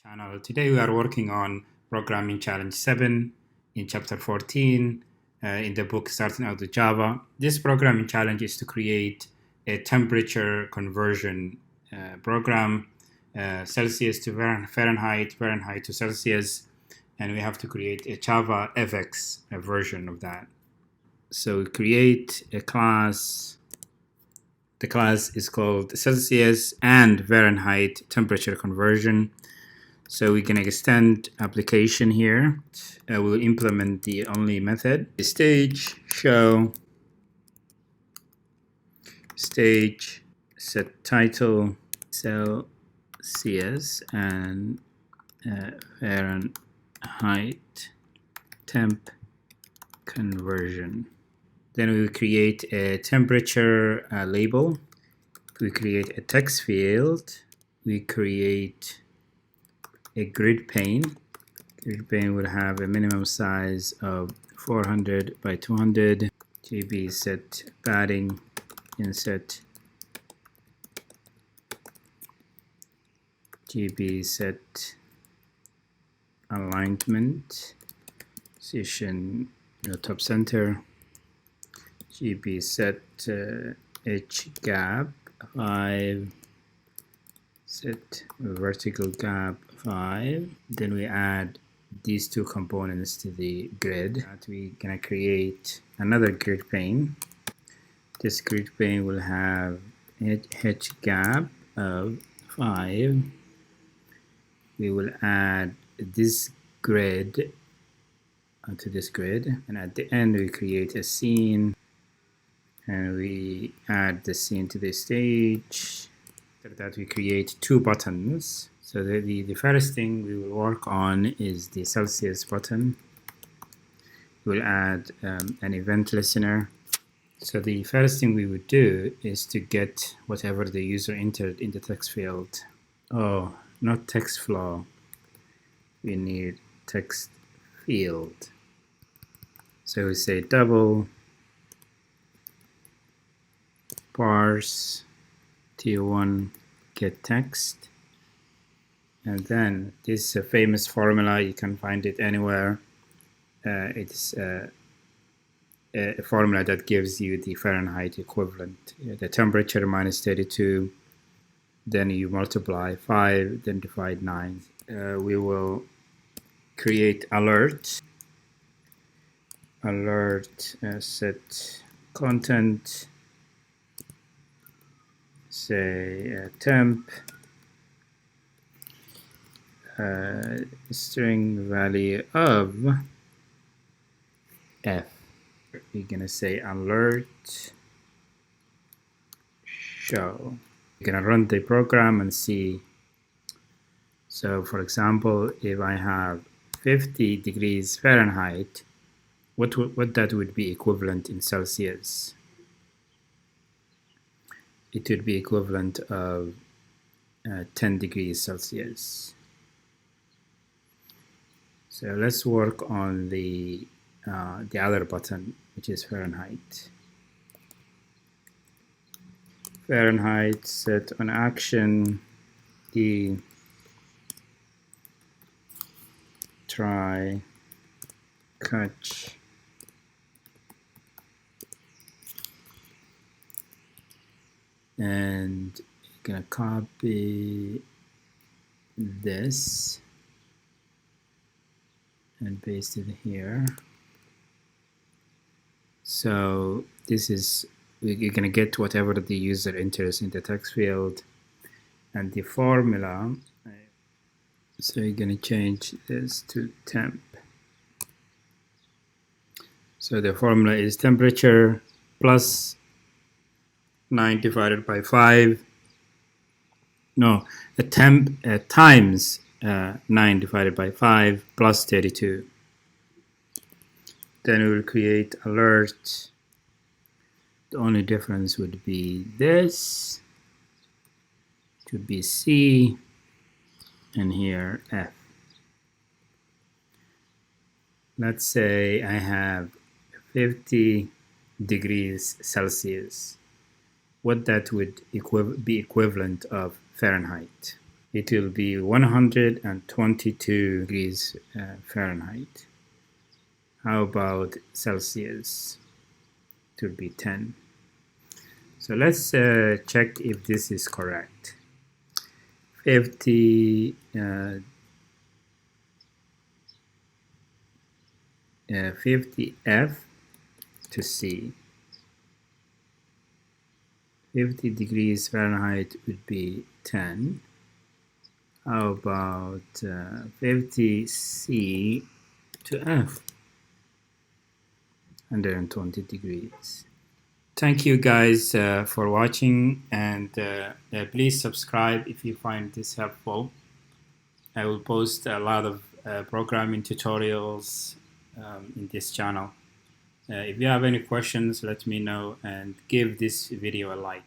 Channel. Today we are working on Programming Challenge 7 in Chapter 14 in the book Starting Out with Java. This programming challenge is to create a temperature conversion program, Celsius to Fahrenheit, Fahrenheit to Celsius, and we have to create a JavaFX version of that. So we create a class. The class is called Celsius and Fahrenheit temperature conversion. So we can extend application here. We'll implement the only method. Stage show stage set title Celsius and Fahrenheit temp conversion. Then we will create a temperature label. We create a text field. We create a grid pane. Grid pane will have a minimum size of 400 by 200. GB set padding, inset. GB set alignment, position top center. GB set H gap 5. Set vertical gap 5. Then we add these two components to the grid. We're gonna create another grid pane. This grid pane will have H gap of 5. We will add this grid onto this grid, and at the end we create a scene, and we add the scene to the stage. After that, we create two buttons. So the first thing we will work on is the Celsius button. We'll add an event listener. So the first thing we would do is to get whatever the user entered in the text field. Oh, not text flow. We need text field. So we say double parse T1 get text, and then this is a famous formula. You can find it anywhere. It's a formula that gives you the Fahrenheit equivalent. The temperature minus 32, then you multiply 5, then divide 9. We will create alert set content, say temp, string value of f. We're gonna say alert show. We're gonna run the program and see. So for example, if I have 50 degrees Fahrenheit, what that would be equivalent in Celsius? It would be equivalent of 10 degrees Celsius. So let's work on the other button, which is Fahrenheit. Fahrenheit set on action, the try catch and you're gonna copy this and paste it here. So this is, you're gonna get whatever the user enters in the text field, and the formula. So you're gonna change this to temp. So the formula is temperature plus 9 divided by 5. No, a temp times 9 divided by 5 plus 32. Then we will create alert. The only difference would be this. It would be C, and here F. Let's say I have 50 degrees Celsius. What that would be equivalent of Fahrenheit. it will be 122 degrees Fahrenheit. How about Celsius? It will be 10. So let's check if this is correct. 50 50F to C. 50 degrees Fahrenheit would be 10. How about 50 C to F? 120 degrees. Thank you guys for watching, and please subscribe if you find this helpful. I will post a lot of programming tutorials in this channel. If you have any questions, let me know, and give this video a like.